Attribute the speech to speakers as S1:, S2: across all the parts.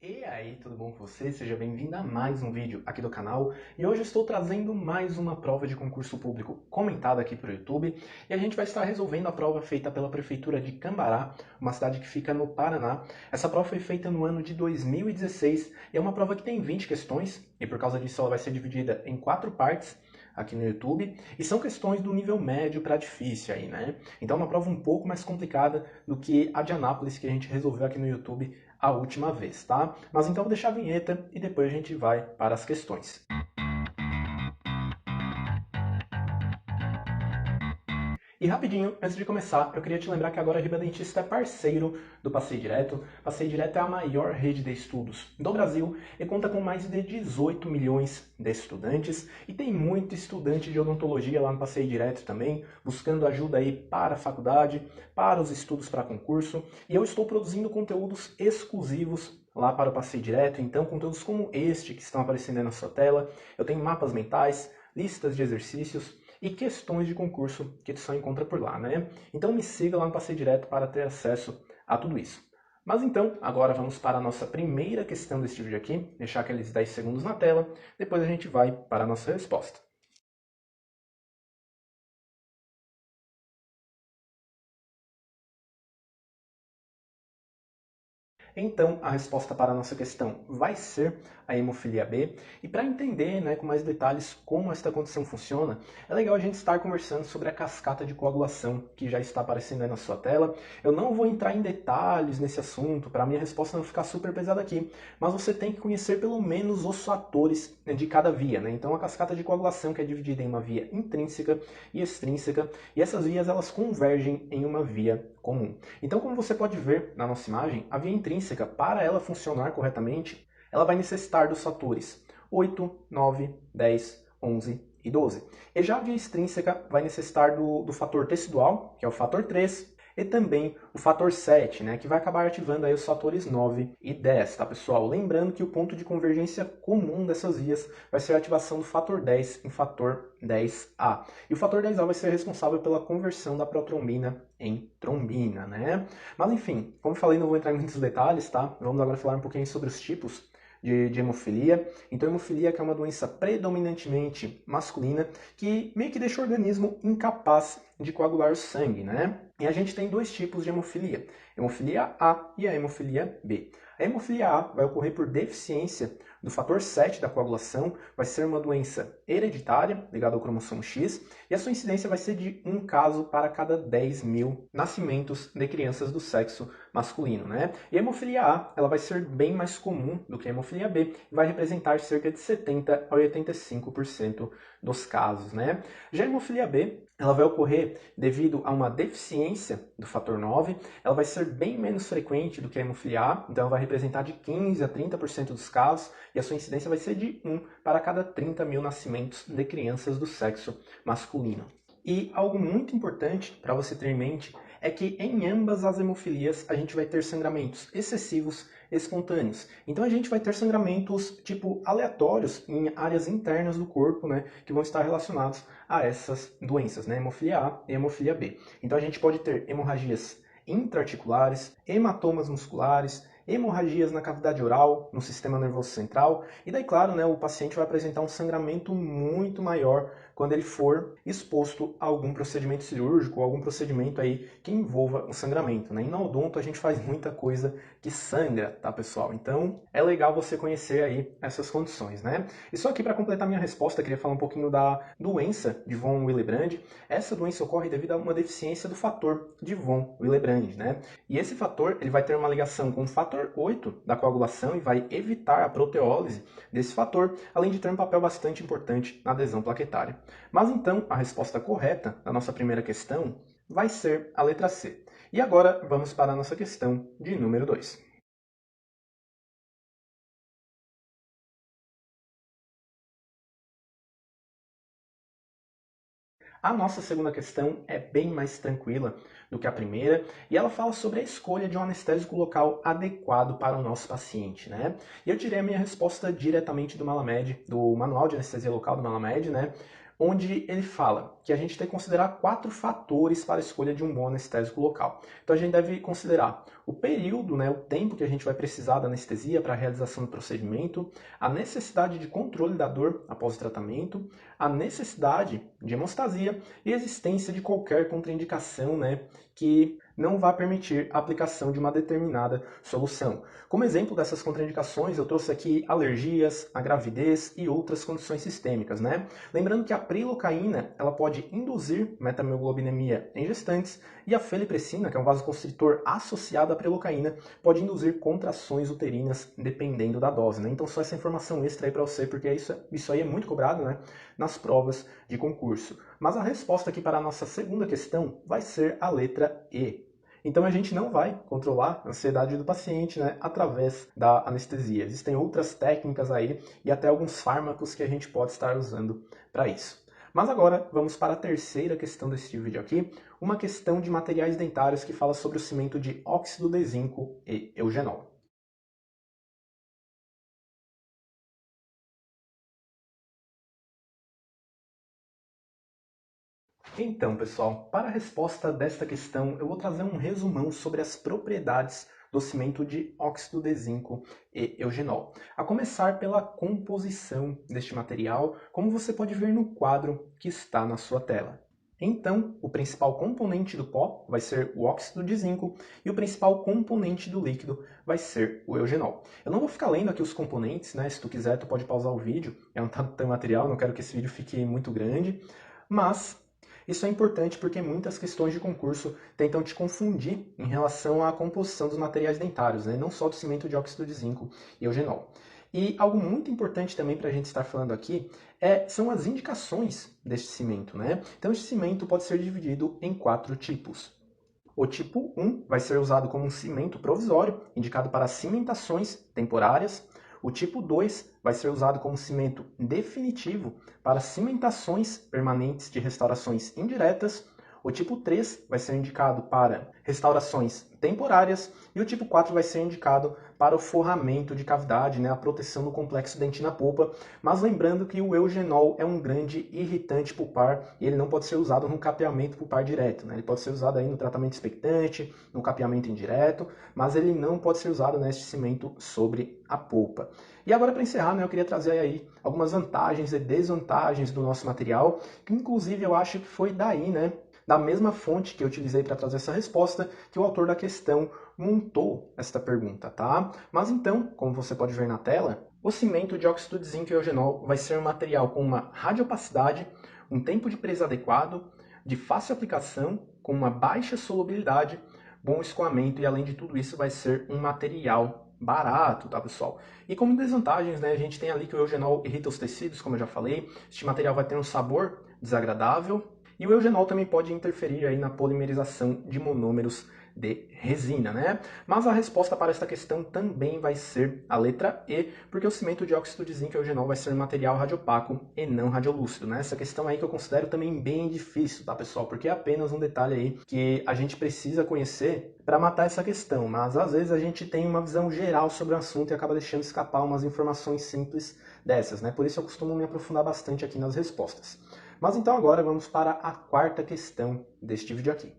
S1: E aí, tudo bom com você? Seja bem-vindo a mais um vídeo aqui do canal. E hoje eu estou trazendo mais uma prova de concurso público comentada aqui para o YouTube. E a gente vai estar resolvendo a prova feita pela Prefeitura de Cambará, uma cidade que fica no Paraná. Essa prova foi feita no ano de 2016 e é uma prova que tem 20 questões. E por causa disso ela vai ser dividida em 4 partes aqui no YouTube. E são questões do nível médio para difícil aí, né? Então é uma prova um pouco mais complicada do que a de Anápolis que a gente resolveu aqui no YouTube a última vez, tá? Mas então vou deixar a vinheta e depois a gente vai para as questões. E rapidinho, antes de começar, eu queria te lembrar que agora a Riba Dentista é parceiro do Passeio Direto. Passeio Direto é a maior rede de estudos do Brasil e conta com mais de 18 milhões de estudantes. E tem muito estudante de odontologia lá no Passeio Direto também, buscando ajuda aí para a faculdade, para os estudos para concurso. E eu estou produzindo conteúdos exclusivos lá para o Passeio Direto, então conteúdos como este que estão aparecendo aí na sua tela. Eu tenho mapas mentais, listas de exercícios e questões de concurso que tu só encontra por lá, né? Então me siga lá no Passeio Direto para ter acesso a tudo isso. Mas então, agora vamos para a nossa primeira questão deste vídeo aqui, deixar aqueles 10 segundos na tela, depois a gente vai para a nossa resposta. Então, a resposta para a nossa questão vai ser a hemofilia B. E para entender, né, com mais detalhes como esta condição funciona, é legal a gente estar conversando sobre a cascata de coagulação que já está aparecendo aí na sua tela. Eu não vou entrar em detalhes nesse assunto, para a minha resposta não ficar super pesada aqui, mas você tem que conhecer pelo menos os fatores, né, de cada via, né? Então, a cascata de coagulação que é dividida em uma via intrínseca e extrínseca, e essas vias elas convergem em uma via comum. Então, como você pode ver na nossa imagem, a via intrínseca, para ela funcionar corretamente, ela vai necessitar dos fatores 8, 9, 10, 11 e 12. E já a via extrínseca vai necessitar do fator tecidual, que é o fator 3, e também o fator 7, né, que vai acabar ativando aí os fatores 9 e 10, tá, pessoal? Lembrando que o ponto de convergência comum dessas vias vai ser a ativação do fator 10 em fator 10A. E o fator 10A vai ser responsável pela conversão da protrombina em trombina, né? Mas enfim, como eu falei, não vou entrar em muitos detalhes, tá? Vamos agora falar um pouquinho sobre os tipos de hemofilia. Então, hemofilia que é uma doença predominantemente masculina que meio que deixa o organismo incapaz de coagular o sangue, né? E a gente tem dois tipos de hemofilia, hemofilia A e a hemofilia B. A hemofilia A vai ocorrer por deficiência do fator 7 da coagulação, vai ser uma doença hereditária ligada ao cromossomo X, e a sua incidência vai ser de um caso para cada 10 mil nascimentos de crianças do sexo masculino, né? E a hemofilia A, ela vai ser bem mais comum do que a hemofilia B, e vai representar cerca de 70 a 85% dos casos, né? Já a hemofilia B, ela vai ocorrer devido a uma deficiência do fator 9, ela vai ser bem menos frequente do que a hemofilia A, então ela vai representar de 15 a 30% dos casos, e a sua incidência vai ser de 1 para cada 30 mil nascimentos de crianças do sexo masculino. E algo muito importante para você ter em mente é que em ambas as hemofilias a gente vai ter sangramentos excessivos espontâneos. Então a gente vai ter sangramentos tipo aleatórios em áreas internas do corpo, né, que vão estar relacionados a essas doenças, né, hemofilia A e hemofilia B. Então a gente pode ter hemorragias intraarticulares, hematomas musculares, hemorragias na cavidade oral, no sistema nervoso central, e daí, claro, né, o paciente vai apresentar um sangramento muito maior quando ele for exposto a algum procedimento cirúrgico ou algum procedimento aí que envolva um sangramento, né? E na odonto a gente faz muita coisa que sangra, tá, pessoal? Então é legal você conhecer aí essas condições, né? E só aqui para completar minha resposta, eu queria falar um pouquinho da doença de von Willebrand. Essa doença ocorre devido a uma deficiência do fator de von Willebrand, né? E esse fator ele vai ter uma ligação com o fator 8 da coagulação e vai evitar a proteólise desse fator, além de ter um papel bastante importante na adesão plaquetária. Mas então, a resposta correta da nossa primeira questão vai ser a letra C. E agora vamos para a nossa questão de número 2. A nossa segunda questão é bem mais tranquila do que a primeira e ela fala sobre a escolha de um anestésico local adequado para o nosso paciente, né? E eu tirei a minha resposta diretamente do Malamed, do Manual de Anestesia Local do Malamed, né? onde ele fala que a gente tem que considerar 4 fatores para a escolha de um bom anestésico local. Então a gente deve considerar o período, né, o tempo que a gente vai precisar da anestesia para a realização do procedimento, a necessidade de controle da dor após o tratamento, a necessidade de hemostasia e a existência de qualquer contraindicação, né, que não vai permitir a aplicação de uma determinada solução. Como exemplo dessas contraindicações, eu trouxe aqui alergias, a gravidez e outras condições sistêmicas, né? Lembrando que a prilocaína, ela pode induzir metahemoglobinемia em gestantes e a felipressina, que é um vasoconstritor associado à prilocaína, pode induzir contrações uterinas dependendo da dose, né? Então só essa informação extra aí para você, porque isso aí é muito cobrado, né, nas provas de concurso. Mas a resposta aqui para a nossa segunda questão vai ser a letra E. Então a gente não vai controlar a ansiedade do paciente, né, através da anestesia. Existem outras técnicas aí e até alguns fármacos que a gente pode estar usando para isso. Mas agora vamos para a terceira questão desse vídeo aqui, uma questão de materiais dentários que fala sobre o cimento de óxido de zinco e eugenol. Então, pessoal, para a resposta desta questão, eu vou trazer um resumão sobre as propriedades do cimento de óxido de zinco e eugenol. A começar pela composição deste material, como você pode ver no quadro que está na sua tela. Então, o principal componente do pó vai ser o óxido de zinco e o principal componente do líquido vai ser o eugenol. Eu não vou ficar lendo aqui os componentes, né? Se tu quiser, tu pode pausar o vídeo. Eu não tenho material, não quero que esse vídeo fique muito grande, mas isso é importante porque muitas questões de concurso tentam te confundir em relação à composição dos materiais dentários, né? Não só do cimento de óxido de zinco e eugenol. E algo muito importante também para a gente estar falando aqui são as indicações deste cimento, né? Então, este cimento pode ser dividido em 4 tipos. O tipo 1 vai ser usado como um cimento provisório, indicado para cimentações temporárias. O tipo 2 vai ser usado como cimento definitivo para cimentações permanentes de restaurações indiretas. O tipo 3 vai ser indicado para restaurações temporárias e o tipo 4 vai ser indicado para o forramento de cavidade, né, a proteção do complexo dentina-pulpa, mas lembrando que o eugenol é um grande irritante pulpar e ele não pode ser usado no capeamento pulpar direto, né? Ele pode ser usado aí no tratamento expectante, no capeamento indireto, mas ele não pode ser usado neste cimento sobre a polpa. E agora, para encerrar, né, eu queria trazer aí algumas vantagens e desvantagens do nosso material, que inclusive eu acho que foi daí, né, da mesma fonte que eu utilizei para trazer essa resposta, que o autor da questão montou esta pergunta, tá? Mas então, como você pode ver na tela, o cimento de óxido de zinco e eugenol vai ser um material com uma radiopacidade, um tempo de presa adequado, de fácil aplicação, com uma baixa solubilidade, bom escoamento e além de tudo isso vai ser um material barato, tá, pessoal? E como desvantagens, né, a gente tem ali que o eugenol irrita os tecidos, como eu já falei, este material vai ter um sabor desagradável, e o eugenol também pode interferir aí na polimerização de monômeros de resina, né? Mas a resposta para esta questão também vai ser a letra E, porque o cimento de óxido de zinco e eugenol vai ser um material radiopaco e não radiolúcido, né? Essa questão aí que eu considero também bem difícil, tá, pessoal? Porque é apenas um detalhe aí que a gente precisa conhecer para matar essa questão, mas às vezes a gente tem uma visão geral sobre o assunto e acaba deixando escapar umas informações simples dessas, né? Por isso eu costumo me aprofundar bastante aqui nas respostas. Mas então agora vamos para a quarta questão deste vídeo aqui.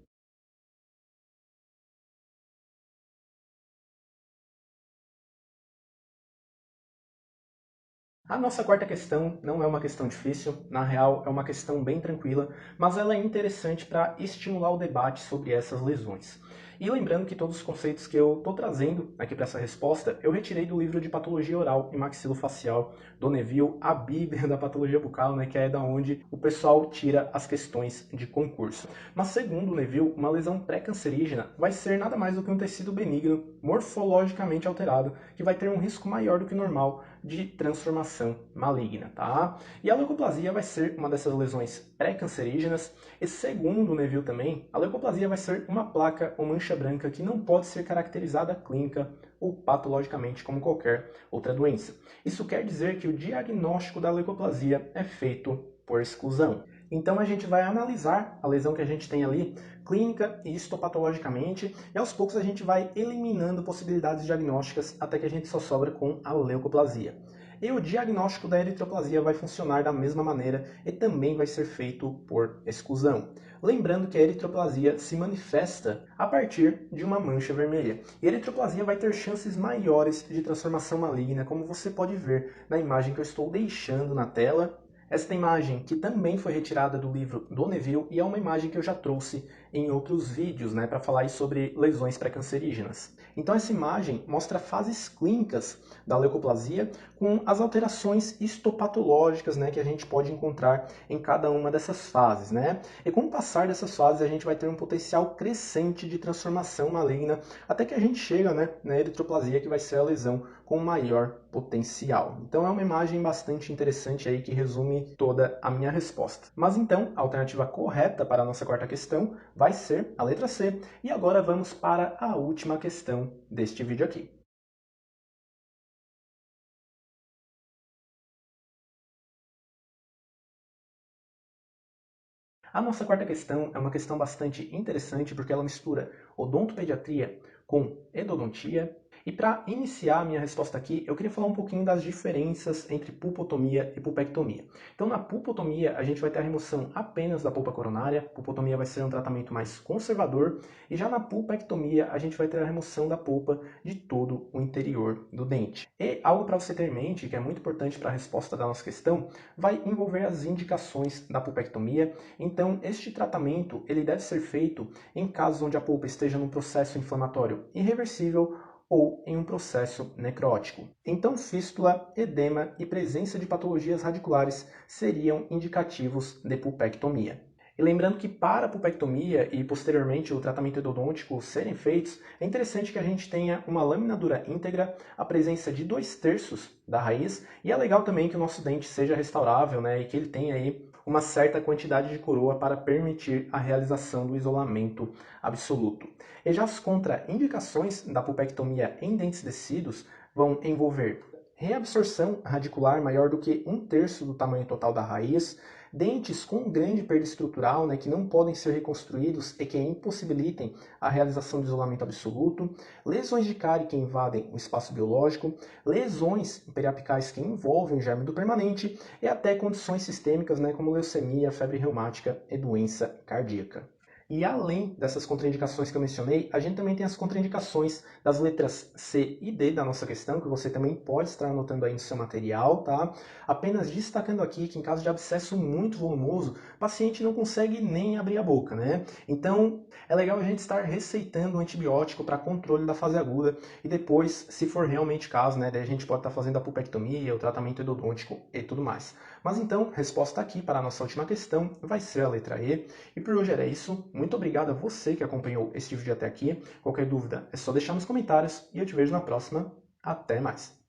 S1: A nossa quarta questão não é uma questão difícil, na real é uma questão bem tranquila, mas ela é interessante para estimular o debate sobre essas lesões. E lembrando que todos os conceitos que eu estou trazendo aqui para essa resposta, eu retirei do livro de Patologia Oral e Maxilofacial do Neville, a Bíblia da Patologia Bucal, né, que é da onde o pessoal tira as questões de concurso. Mas segundo o Neville, uma lesão pré-cancerígena vai ser nada mais do que um tecido benigno, morfologicamente alterado, que vai ter um risco maior do que o normal de transformação maligna, tá? E a leucoplasia vai ser uma dessas lesões pré-cancerígenas, e segundo o Neville também, a leucoplasia vai ser uma placa ou mancha branca que não pode ser caracterizada clínica ou patologicamente como qualquer outra doença. Isso quer dizer que o diagnóstico da leucoplasia é feito por exclusão. Então a gente vai analisar a lesão que a gente tem ali, clínica e histopatologicamente, e aos poucos a gente vai eliminando possibilidades diagnósticas até que a gente só sobra com a leucoplasia. E o diagnóstico da eritroplasia vai funcionar da mesma maneira e também vai ser feito por exclusão. Lembrando que a eritroplasia se manifesta a partir de uma mancha vermelha. E a eritroplasia vai ter chances maiores de transformação maligna, como você pode ver na imagem que eu estou deixando na tela. Esta imagem, que também foi retirada do livro do Neville, e é uma imagem que eu já trouxe em outros vídeos, né, para falar sobre lesões pré-cancerígenas. Então essa imagem mostra fases clínicas da leucoplasia com as alterações histopatológicas, né, que a gente pode encontrar em cada uma dessas fases, né? E com o passar dessas fases a gente vai ter um potencial crescente de transformação maligna até que a gente chega, né, na eritroplasia, que vai ser a lesão com maior potencial. Então é uma imagem bastante interessante aí que resume toda a minha resposta. Mas então, a alternativa correta para a nossa quarta questão vai ser a letra C. E agora vamos para a última questão deste vídeo aqui. A nossa quarta questão é uma questão bastante interessante porque ela mistura odontopediatria com endodontia. E para iniciar a minha resposta aqui, eu queria falar um pouquinho das diferenças entre pulpotomia e pulpectomia. Então, na pulpotomia, a gente vai ter a remoção apenas da polpa coronária. A pulpotomia vai ser um tratamento mais conservador. E já na pulpectomia, a gente vai ter a remoção da polpa de todo o interior do dente. E algo para você ter em mente, que é muito importante para a resposta da nossa questão, vai envolver as indicações da pulpectomia. Então, este tratamento ele deve ser feito em casos onde a polpa esteja num processo inflamatório irreversível ou em um processo necrótico. Então, fístula, edema e presença de patologias radiculares seriam indicativos de pulpectomia. E lembrando que para a pulpectomia e posteriormente o tratamento endodôntico serem feitos, é interessante que a gente tenha uma lâmina dura íntegra, a presença de 2/3 da raiz, e é legal também que o nosso dente seja restaurável, né, e que ele tenha aí uma certa quantidade de coroa para permitir a realização do isolamento absoluto. E já as contraindicações da pulpectomia em dentes descidos vão envolver reabsorção radicular maior do que 1/3 do tamanho total da raiz, dentes com grande perda estrutural, né, que não podem ser reconstruídos e que impossibilitem a realização do isolamento absoluto, lesões de cárie que invadem o espaço biológico, lesões periapicais que envolvem o germe do permanente e até condições sistêmicas, né, como leucemia, febre reumática e doença cardíaca. E além dessas contraindicações que eu mencionei, a gente também tem as contraindicações das letras C e D da nossa questão, que você também pode estar anotando aí no seu material, tá? Apenas destacando aqui que em caso de abscesso muito volumoso, o paciente não consegue nem abrir a boca, né? Então, é legal a gente estar receitando um antibiótico para controle da fase aguda e depois, se for realmente caso, né, daí a gente pode estar fazendo a pulpectomia, o tratamento endodôntico e tudo mais. Mas então, resposta aqui para a nossa última questão vai ser a letra E. E por hoje era isso. Muito obrigado a você que acompanhou este vídeo até aqui. Qualquer dúvida é só deixar nos comentários e eu te vejo na próxima. Até mais!